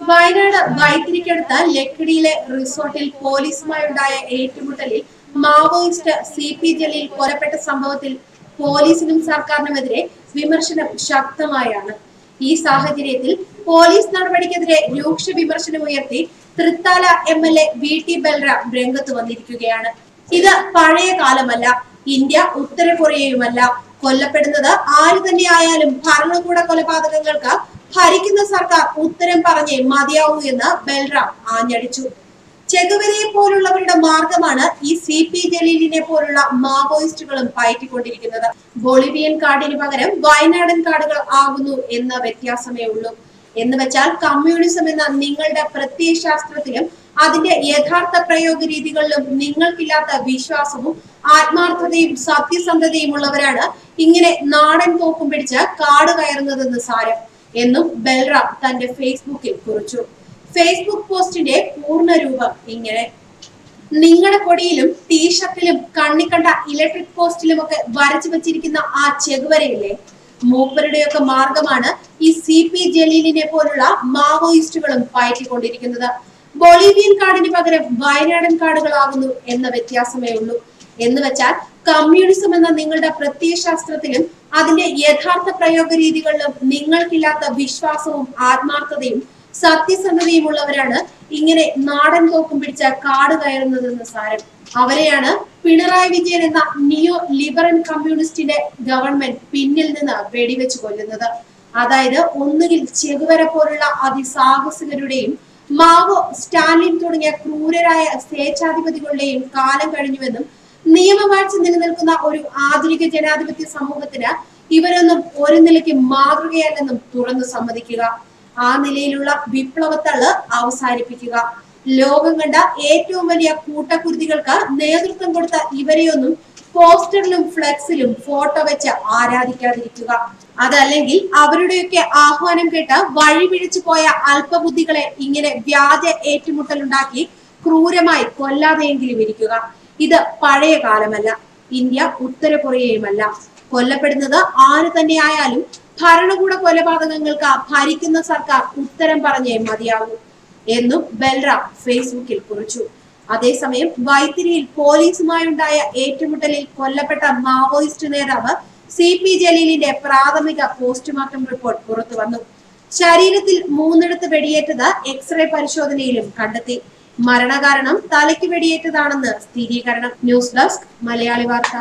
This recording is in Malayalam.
വയനാട് വൈത്തിരിക്കടുത്ത ലക്കിടിയിലെ റിസോർട്ടിൽ പോലീസുമായുണ്ടായ ഏറ്റുമുട്ടലിൽ മാവോയിസ്റ്റ് CP ജലീൽ കൊലപ്പെട്ട സംഭവത്തിൽ പോലീസിനും സർക്കാരിനുമെതിരെ വിമർശനം ശക്തമായാണ്. ഈ സാഹചര്യത്തിൽ പോലീസ് നടപടിക്കെതിരെ രൂക്ഷ വിമർശനമുയർത്തി തൃത്താല MLA VT ബൽറാം രംഗത്ത് വന്നിരിക്കുകയാണ്. ഇത് പഴയ കാലമല്ല, ഇന്ത്യ ഉത്തര കൊറിയയുമല്ല. കൊല്ലപ്പെടുന്നത് ആര് തന്നെയായാലും ഭരണകൂട കൊലപാതകങ്ങൾക്ക് ഭരിക്കുന്ന സർക്കാർ ഉത്തരം പറഞ്ഞേ മതിയാവൂ എന്ന് ബൽറാം ആഞ്ഞടിച്ചു. ചെഗുവേരയെ പോലുള്ളവരുടെ മാർഗമാണ് ഈ CP ജലീലിനെ പോലുള്ള മാവോയിസ്റ്റുകളും പയറ്റിക്കൊണ്ടിരിക്കുന്നത്. ബൊളിവിയൻ കാർഡിന് പകരം വയനാടൻ കാർഡുകൾ ആകുന്നു എന്ന വ്യത്യാസമേ ഉള്ളൂ. എന്ന് വെച്ചാൽ കമ്മ്യൂണിസം എന്ന നിങ്ങളുടെ പ്രത്യയശാസ്ത്രത്തിലും അതിന്റെ യഥാർത്ഥ പ്രയോഗ രീതികളിലും നിങ്ങൾക്കില്ലാത്ത വിശ്വാസവും ആത്മാർത്ഥതയും സത്യസന്ധതയും ഉള്ളവരാണ് ഇങ്ങനെ നാടൻ തോക്കും പിടിച്ച് കാട് കയറുന്നതെന്ന് സാരം എന്നും ബൽറാം തന്റെ ഫേസ്ബുക്കിൽ കുറിച്ചു. ഫേസ്ബുക്ക് പോസ്റ്റിന്റെ പൂർണ്ണരൂപം ഇങ്ങനെ: നിങ്ങളുടെ കൊടിയിലും ടീഷർട്ടിലും കണ്ണിക്കണ്ട ഇലക്ട്രിക് പോസ്റ്റിലുമൊക്കെ വരച്ചു വെച്ചിരിക്കുന്ന ആ ചെഗുവേരയില്ലേ, മൂപ്പരുടെയൊക്കെ മാർഗമാണ് ഈ CP ജലീലിനെ പോലുള്ള മാവോയിസ്റ്റുകളും പയറ്റിക്കൊണ്ടിരിക്കുന്നത്. ബൊളീവിയൻ കാർഡിന് പകരം വയനാടൻ കാർഡുകളാകുന്നു എന്ന വ്യത്യാസമേ ഉള്ളൂ. എന്ന് വെച്ചാൽ കമ്മ്യൂണിസം എന്ന നിങ്ങളുടെ പ്രത്യയശാസ്ത്രത്തിലും അതിന്റെ യഥാർത്ഥ പ്രയോഗ രീതികളിലും നിങ്ങൾക്കില്ലാത്ത വിശ്വാസവും ആത്മാർത്ഥതയും സത്യസന്ധതയും ഉള്ളവരാണ് ഇങ്ങനെ നാടൻ തോക്കും പിടിച്ച കാട് കയറുന്നതെന്ന് സാരം. അവരെയാണ് പിണറായി വിജയൻ എന്ന നിയോ ലിബറൽ കമ്മ്യൂണിസ്റ്റിന്റെ ഗവൺമെന്റ് പിന്നിൽ നിന്ന് വെടിവെച്ച് കൊല്ലുന്നത്. അതായത് ഒന്നുകിൽ ചെഗുവേര പോലുള്ള അതിസാഹസികരുടെയും മാവോ, സ്റ്റാലിൻ തുടങ്ങിയ ക്രൂരരായ സ്വേച്ഛാധിപതികളുടെയും കാലം കഴിഞ്ഞുവെന്നും നിയമവാഴ്ച നിലനിൽക്കുന്ന ഒരു ആധുനിക ജനാധിപത്യ സമൂഹത്തിന് ഇവരൊന്നും ഒരു നിലയ്ക്ക് മാതൃകയല്ലെന്നും തുറന്നു സമ്മതിക്കുക. ആ നിലയിലുള്ള വിപ്ലവത്തള്ള് അവസാനിപ്പിക്കുക. ലോകം കണ്ട ഏറ്റവും വലിയ കൂട്ടക്കുരുതികൾക്ക് നേതൃത്വം കൊടുത്ത ഇവരെയൊന്നും പോസ്റ്ററിലും ഫ്ലെക്സിലും ഫോട്ടോ വെച്ച് ആരാധിക്കാതിരിക്കുക. അതല്ലെങ്കിൽ അവരുടെയൊക്കെ ആഹ്വാനം കേട്ട് വഴിപിഴച്ചു പോയ അല്പബുദ്ധികളെ ഇങ്ങനെ വ്യാജ ഏറ്റുമുട്ടലുണ്ടാക്കി ക്രൂരമായി കൊല്ലാതെയെങ്കിലും ഇരിക്കുക. ഇത് പഴയ കാലമല്ല, ഇന്ത്യ ഉത്തര കൊറിയയുമല്ല. കൊല്ലപ്പെടുന്നത് ആര് തന്നെയായാലും ഭരണകൂട കൊലപാതകങ്ങൾക്ക് ഭരിക്കുന്ന സർക്കാർ ഉത്തരം പറഞ്ഞേ മതിയാകൂ എന്നും ബൽറാം ഫേസ്ബുക്കിൽ കുറിച്ചു. അതേസമയം വൈത്തിരിയിൽ പോലീസുമായുണ്ടായ ഏറ്റുമുട്ടലിൽ കൊല്ലപ്പെട്ട മാവോയിസ്റ്റ് നേതാവ് CP ജലീലിന്റെ പ്രാഥമിക പോസ്റ്റ്മോർട്ടം റിപ്പോർട്ട് പുറത്തു വന്നു. ശരീരത്തിൽ 3 വെടിയേറ്റത് എക്സ്റേ പരിശോധനയിലും കണ്ടെത്തി. മരണകാരണം തലയ്ക്ക് വെടിയേറ്റതാണെന്ന് സ്ഥിരീകരണം. ന്യൂസ് ഡെസ്ക് മലയാളി വാർത്ത.